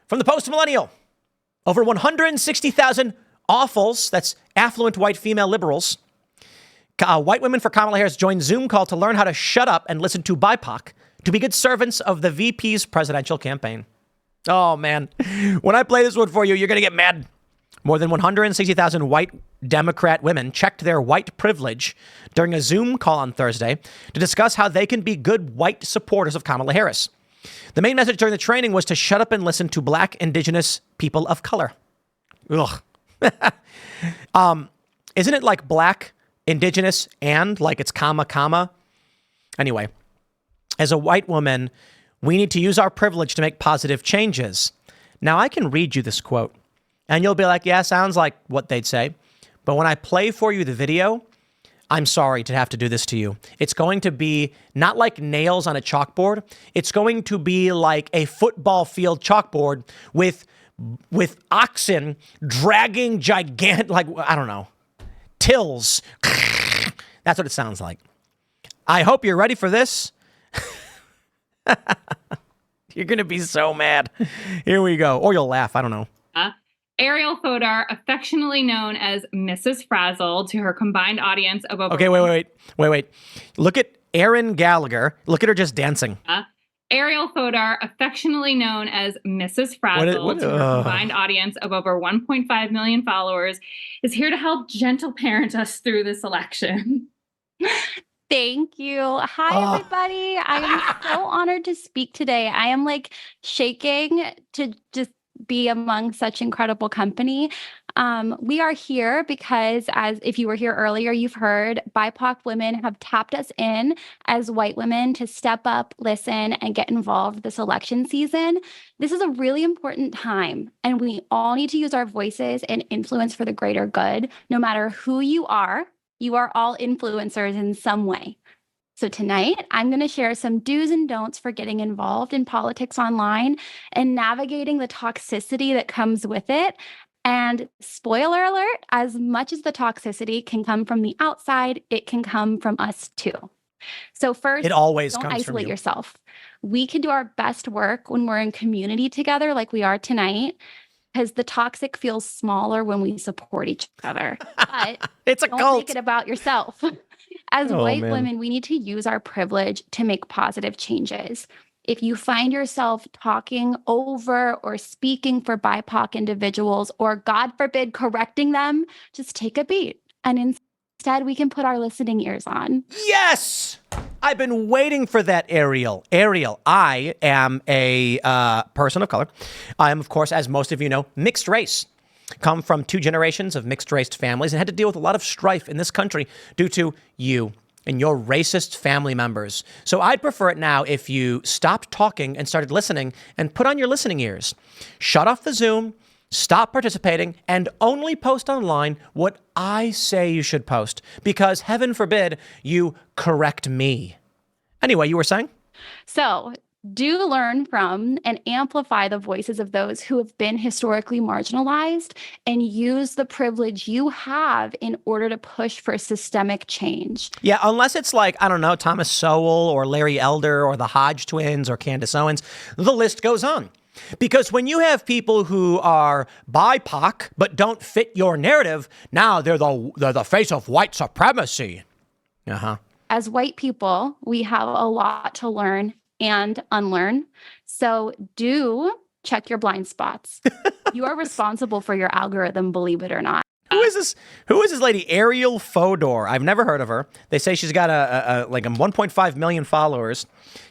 From the post-millennial, over 160,000 awfuls, that's affluent white female liberals, white women for Kamala Harris joined Zoom call to learn how to shut up and listen to BIPOC to be good servants of the VP's presidential campaign. Oh, man. When I play this one for you, you're going to get mad. More than 160,000 white Democrat women checked their white privilege during a Zoom call on Thursday to discuss how they can be good white supporters of Kamala Harris. The main message during the training was to shut up and listen to Black, Indigenous people of color. Ugh. Isn't it like Black, Indigenous, and like it's comma? Anyway, as a white woman, we need to use our privilege to make positive changes. Now, I can read you this quote, and you'll be like, yeah, sounds like what they'd say. But when I play for you the video, I'm sorry to have to do this to you. It's going to be not like nails on a chalkboard. It's going to be like a football field chalkboard with oxen dragging gigantic, like, I don't know, tills. That's what it sounds like. I hope you're ready for this. You're going to be so mad. Here we go. Or you'll laugh. I don't know. Ariel Fodor, affectionately known as Mrs. Frazzle, to her combined audience of over... Okay, wait. Look at Erin Gallagher. Look at her just dancing. Ariel Fodor, affectionately known as Mrs. Frazzle, to her combined audience of over 1.5 million followers, is here to help gentle parent us through this election. Thank you. Hi, everybody. I am so honored to speak today. I am like shaking to just be among such incredible company. We are here because, as if you were here earlier, you've heard BIPOC women have tapped us in as white women to step up, listen, and get involved this election season. This is a really important time, and we all need to use our voices and influence for the greater good. No matter who you are all influencers in some way. So tonight, I'm going to share some do's and don'ts for getting involved in politics online and navigating the toxicity that comes with it. And spoiler alert, as much as the toxicity can come from the outside, it can come from us too. So first, it always don't comes isolate from you. yourself. We can do our best work when we're in community together like we are tonight, because the toxic feels smaller when we support each other. But it's a don't cult. make it about yourself. As white women, we need to use our privilege to make positive changes. If you find yourself talking over or speaking for BIPOC individuals, or God forbid, correcting them, just take a beat. And instead, we can put our listening ears on. Yes! I've been waiting for that, Ariel. Ariel, I am a person of color. I am, of course, as most of you know, mixed race. Come from 2 generations of mixed-raced families and had to deal with a lot of strife in this country due to you and your racist family members. So I'd prefer it now if you stopped talking and started listening and put on your listening ears. Shut off the Zoom, stop participating, and only post online what I say you should post, because heaven forbid you correct me. Anyway, you were saying? So do learn from and amplify the voices of those who have been historically marginalized, and use the privilege you have in order to push for systemic change. Yeah, unless it's like, I don't know, Thomas Sowell or Larry Elder or the Hodge twins or Candace Owens, the list goes on. Because when you have people who are BIPOC but don't fit your narrative, now they're the face of white supremacy. As white people, we have a lot to learn and unlearn. So do check your blind spots. You are responsible for your algorithm, believe it or not. Who is this lady? Ariel Fodor. I've never heard of her. They say she's got a 1.5 million followers.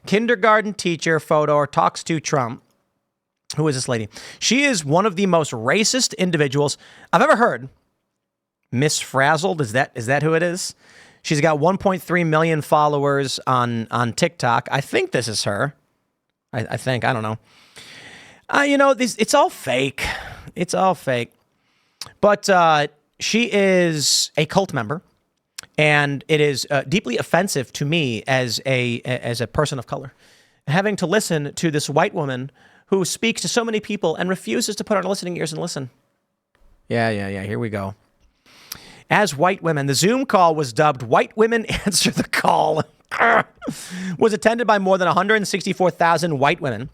Kindergarten teacher Fodor talks to Trump. Who is this lady? She is one of the most racist individuals I've ever heard. Miss Frazzled, is that who it is? She's got 1.3 million followers on TikTok. I think this is her. I think. I don't know. It's all fake. It's all fake. But she is a cult member, and it is deeply offensive to me as a person of color, having to listen to this white woman who speaks to so many people and refuses to put on listening ears and listen. Yeah. Here we go. As white women, the Zoom call was dubbed White Women Answer the Call. Was attended by more than 164,000 white women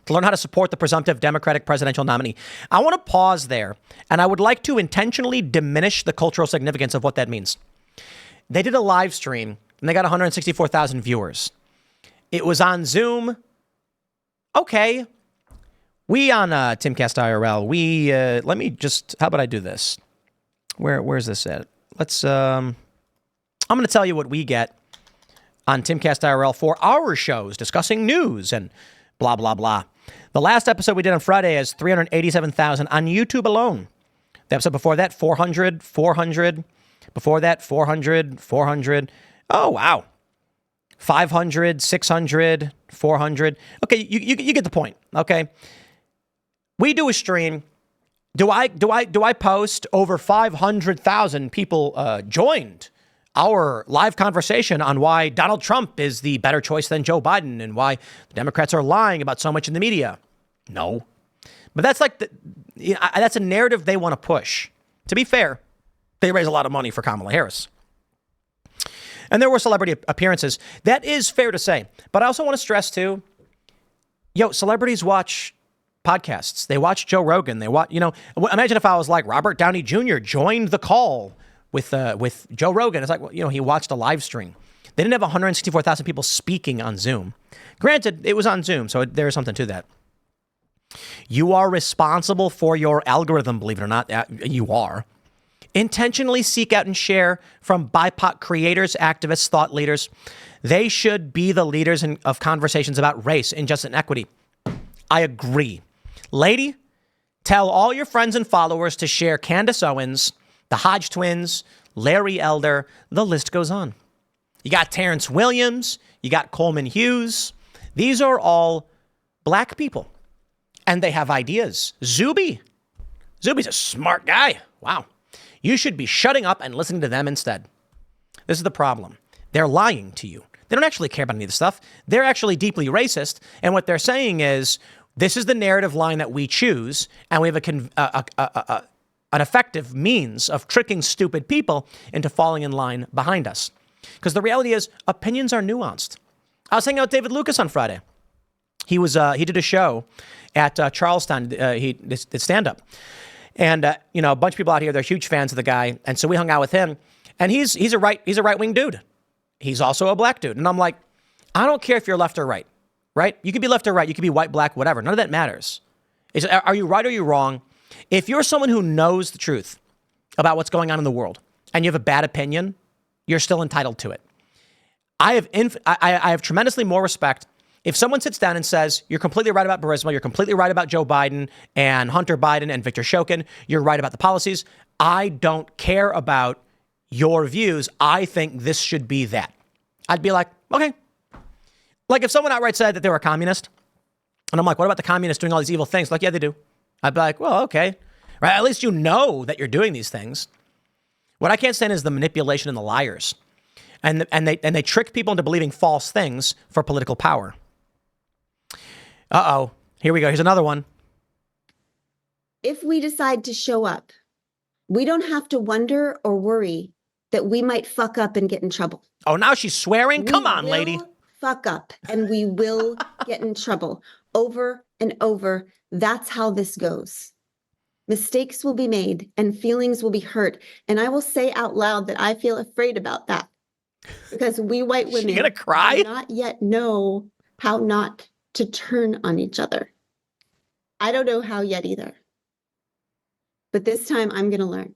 to learn how to support the presumptive Democratic presidential nominee. I want to pause there, and I would like to intentionally diminish the cultural significance of what that means. They did a live stream, and they got 164,000 viewers. It was on Zoom. Okay. We on Timcast IRL, let me just, how about I do this? Where's this at? Let's, I'm going to tell you what we get on Timcast IRL for our shows discussing news and blah, blah, blah. The last episode we did on Friday has 387,000 on YouTube alone. The episode before that, 400. Before that, 400. Oh, wow. 500, 600, 400. Okay, you get the point. Okay. We do a stream. Do I post over 500,000 people joined our live conversation on why Donald Trump is the better choice than Joe Biden and why the Democrats are lying about so much in the media? No. But that's like that's a narrative they want to push. To be fair, they raise a lot of money for Kamala Harris. And there were celebrity appearances. That is fair to say. But I also want to stress too, celebrities watch podcasts. They watch Joe Rogan. They watch, imagine if I was like Robert Downey Jr. joined the call with Joe Rogan. It's like, he watched a live stream. They didn't have 164,000 people speaking on Zoom. Granted, it was on Zoom, so there is something to that. You are responsible for your algorithm, believe it or not. You are. Intentionally seek out and share from BIPOC creators, activists, thought leaders. They should be the leaders of conversations about race, injustice, and equity. I agree. Lady, tell all your friends and followers to share Candace Owens, the Hodge twins, Larry Elder. The list goes on. You got Terrence Williams. You got Coleman Hughes. These are all black people. And they have ideas. Zuby's a smart guy. Wow. You should be shutting up and listening to them instead. This is the problem. They're lying to you. They don't actually care about any of this stuff. They're actually deeply racist. And what they're saying is, this is the narrative line that we choose, and we have an effective means of tricking stupid people into falling in line behind us. Because the reality is, opinions are nuanced. I was hanging out with David Lucas on Friday. He did a show at Charlestown. He did stand-up. And, a bunch of people out here, they're huge fans of the guy. And so we hung out with him. And he's a right-wing dude. He's also a black dude. And I'm like, I don't care if you're left or right. Right? You can be left or right. You can be white, black, whatever. None of that matters. Are you right or are you wrong? If you're someone who knows the truth about what's going on in the world and you have a bad opinion, you're still entitled to it. I have tremendously more respect if someone sits down and says, you're completely right about Burisma, you're completely right about Joe Biden and Hunter Biden and Victor Shokin, you're right about the policies. I don't care about your views. I think this should be that. I'd be like, okay. Like if someone outright said that they were a communist, and I'm like, what about the communists doing all these evil things? Like, yeah, they do. I'd be like, well, okay. Right? At least you know that you're doing these things. What I can't stand is the manipulation and the liars. And they trick people into believing false things for political power. Uh-oh. Here we go. Here's another one. If we decide to show up, we don't have to wonder or worry that we might fuck up and get in trouble. Oh, now she's swearing? Come on, lady. Fuck up and we will get in trouble over and over. That's how this goes. Mistakes will be made and feelings will be hurt. And I will say out loud that I feel afraid about that because we white women gonna cry? do not yet know how not to turn on each other. I don't know how yet either. But this time I'm going to learn.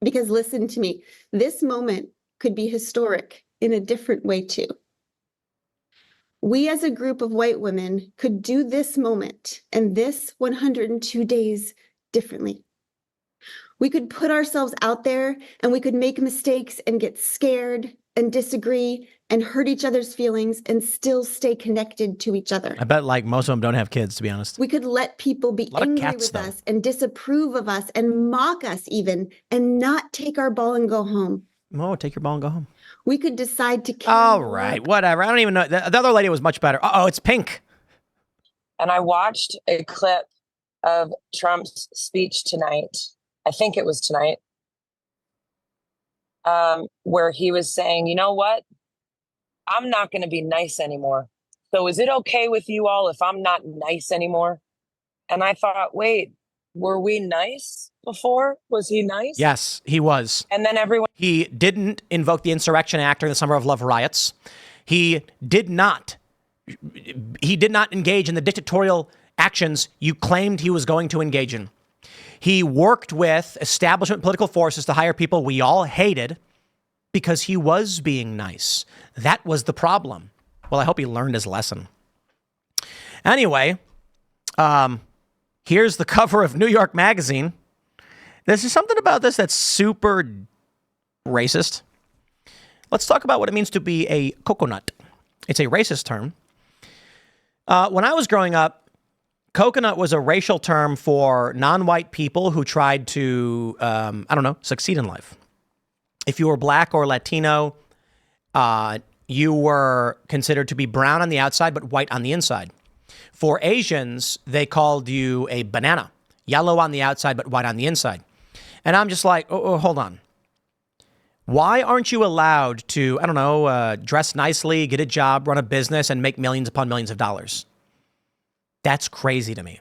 Because listen to me, this moment could be historic in a different way too. We as a group of white women could do this moment and this 102 days differently. We could put ourselves out there and we could make mistakes and get scared and disagree and hurt each other's feelings and still stay connected to each other. I bet like most of them don't have kids, to be honest. We could let people be angry with us and disapprove of us and mock us even and not take our ball and go home. Oh, take your ball and go home. We could decide to. All right, whatever. I don't even know. The other lady was much better. Uh-oh, it's pink. And I watched a clip of Trump's speech tonight. I think it was tonight. Where he was saying, you know what? I'm not going to be nice anymore. So is it okay with you all if I'm not nice anymore? And I thought, wait, were we nice before? Was he nice? Yes, he was. And then everyone... He didn't invoke the Insurrection Act during the Summer of Love riots. He did not engage in the dictatorial actions you claimed he was going to engage in. He worked with establishment political forces to hire people we all hated because he was being nice. That was the problem. Well, I hope he learned his lesson. Anyway, here's the cover of New York Magazine. There's something about this that's super racist. Let's talk about what it means to be a coconut. It's a racist term. When I was growing up, coconut was a racial term for non-white people who tried to, succeed in life. If you were black or Latino, you were considered to be brown on the outside, but white on the inside. For Asians, they called you a banana, yellow on the outside, but white on the inside. And I'm just like, oh, hold on. Why aren't you allowed to, dress nicely, get a job, run a business, and make millions upon millions of dollars? That's crazy to me.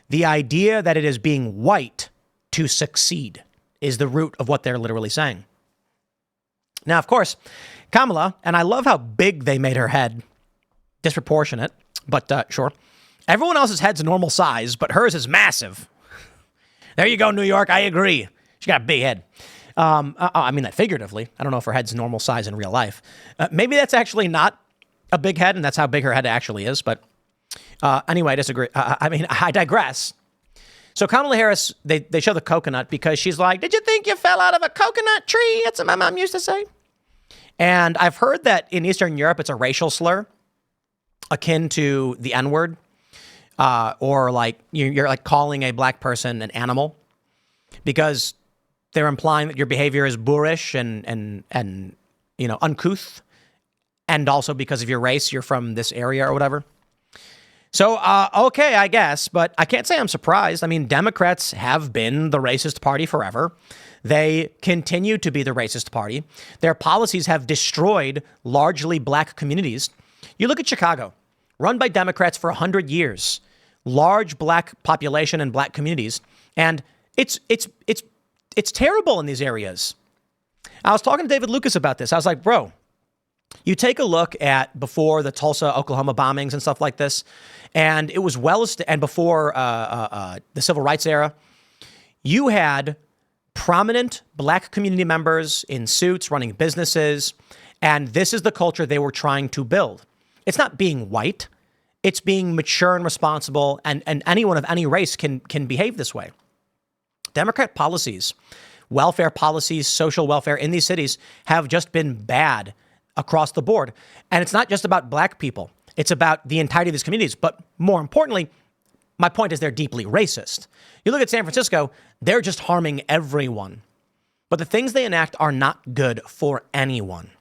The idea that it is being white to succeed is the root of what they're literally saying. Now, of course, Kamala, and I love how big they made her head, disproportionate, but sure. Everyone else's head's a normal size, but hers is massive. There you go, New York. I agree. She got a big head. I mean that figuratively. I don't know if her head's normal size in real life. Maybe that's actually not a big head, and that's how big her head actually is. But anyway, I disagree. I digress. So Kamala Harris, they show the coconut because she's like, did you think you fell out of a coconut tree? That's what my mom used to say. And I've heard that in Eastern Europe, it's a racial slur akin to the N-word. Or like you're like calling a black person an animal because they're implying that your behavior is boorish and uncouth, and also because of your race, you're from this area or whatever. So okay, I guess, but I can't say I'm surprised. I mean, Democrats have been the racist party forever. They continue to be the racist party. Their policies have destroyed largely black communities. You look at Chicago, run by Democrats for 100 years. Large black population and black communities, and it's terrible in these areas. I was talking to David Lucas about this. I was like, bro, you take a look at before the Tulsa, Oklahoma bombings and stuff like this, and it was and before the civil rights era, you had prominent black community members in suits running businesses, and this is the culture they were trying to build. It's not being white. It's being mature and responsible, and anyone of any race can behave this way. Democrat policies, welfare policies, social welfare in these cities have just been bad across the board. And it's not just about black people. It's about the entirety of these communities. But more importantly, my point is they're deeply racist. You look at San Francisco, they're just harming everyone. But the things they enact are not good for anyone.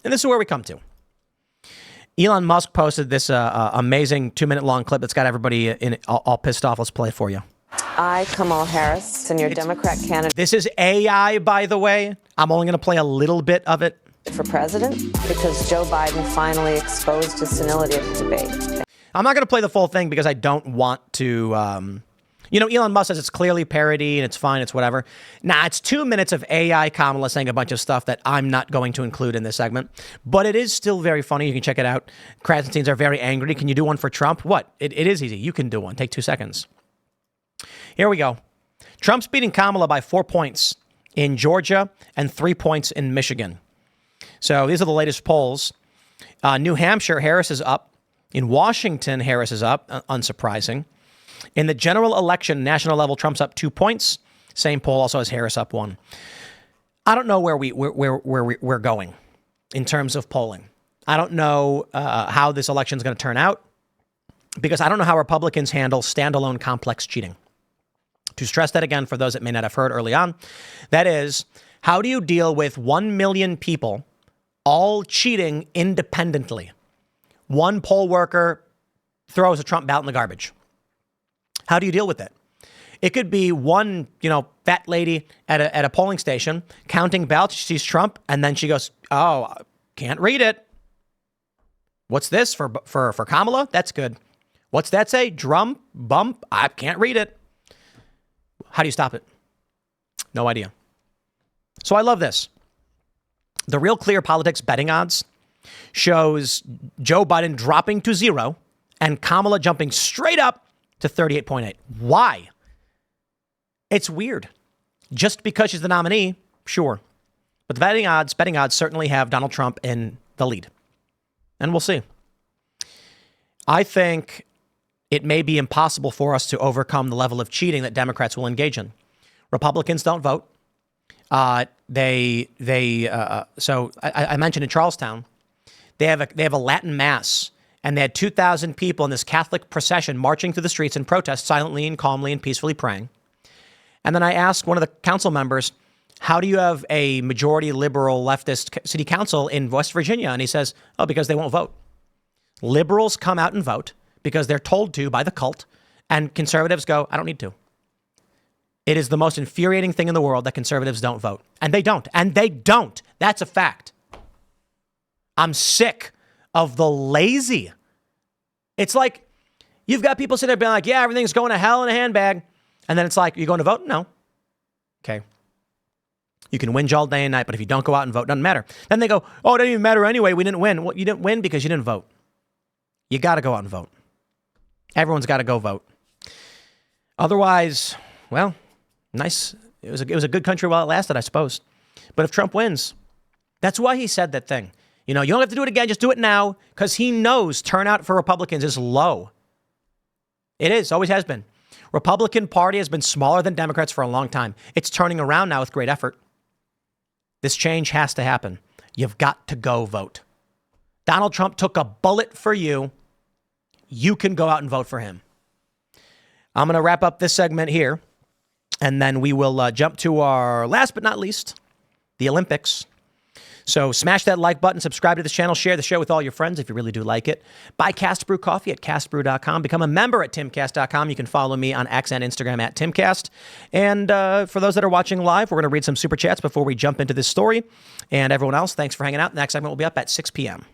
And this is where we come to. Elon Musk posted this amazing 2-minute long clip that's got everybody all pissed off. Let's play it for you. I, Kamala Harris, and your Democrat candidate. This is AI, by the way. I'm only going to play a little bit of it. For president, because Joe Biden finally exposed the senility of the debate. I'm not going to play the full thing because I don't want to. Elon Musk says it's clearly parody and it's fine, it's whatever. Nah, it's 2 minutes of AI Kamala saying a bunch of stuff that I'm not going to include in this segment. But it is still very funny. You can check it out. Krasensteins are very angry. Can you do one for Trump? What? It is easy. You can do one. Take 2 seconds. Here we go. Trump's beating Kamala by 4 points in Georgia and 3 points in Michigan. So these are the latest polls. New Hampshire, Harris is up. In Washington, Harris is up. Unsurprising. In the general election, national level, Trump's up 2 points. Same poll also has Harris up 1. I don't know where we're going in terms of polling. I don't know how this election is going to turn out because I don't know how Republicans handle standalone complex cheating. To stress that again for those that may not have heard early on, that is, how do you deal with 1 million people all cheating independently? One poll worker throws a Trump ballot in the garbage. How do you deal with it? It could be one, fat lady at a polling station counting ballots. She sees Trump and then she goes, "Oh, can't read it." What's this for Kamala? That's good. What's that say? Drum, bump? I can't read it. How do you stop it? No idea. So I love this. The Real Clear Politics betting odds shows Joe Biden dropping to 0 and Kamala jumping straight up to 38.8. Why? It's weird. Just because she's the nominee, sure. But the betting odds certainly have Donald Trump in the lead. And we'll see. I think it may be impossible for us to overcome the level of cheating that Democrats will engage in. Republicans don't vote. So I mentioned in Charlestown, they have a Latin mass, and they had 2,000 people in this Catholic procession marching through the streets in protest, silently and calmly and peacefully praying. And then I asked one of the council members, how do you have a majority liberal leftist city council in West Virginia? And he says, oh, because they won't vote. Liberals come out and vote because they're told to by the cult, and conservatives go, I don't need to. It is the most infuriating thing in the world that conservatives don't vote. And they don't. And they don't. That's a fact. I'm sick of the lazy. It's like you've got people sitting there being like, yeah, everything's going to hell in a handbag. And then it's like, you going to vote? No. Okay. You can whinge all day and night, but if you don't go out and vote, it doesn't matter. Then they go, oh, it doesn't even matter anyway. We didn't win. Well, you didn't win because you didn't vote. You got to go out and vote. Everyone's got to go vote. Otherwise, well, nice. It was a good country while it lasted, I suppose. But if Trump wins, that's why he said that thing. You know, you don't have to do it again. Just do it now, because he knows turnout for Republicans is low. It is. Always has been. Republican Party has been smaller than Democrats for a long time. It's turning around now with great effort. This change has to happen. You've got to go vote. Donald Trump took a bullet for you. You can go out and vote for him. I'm going to wrap up this segment here, and then we will jump to our last but not least, the Olympics. So smash that like button, subscribe to this channel, share the show with all your friends if you really do like it. Buy Cast Brew coffee at castbrew.com. Become a member at timcast.com. You can follow me on X and Instagram at Timcast. And for those that are watching live, we're going to read some super chats before we jump into this story. And everyone else, thanks for hanging out. The next segment will be up at 6 p.m.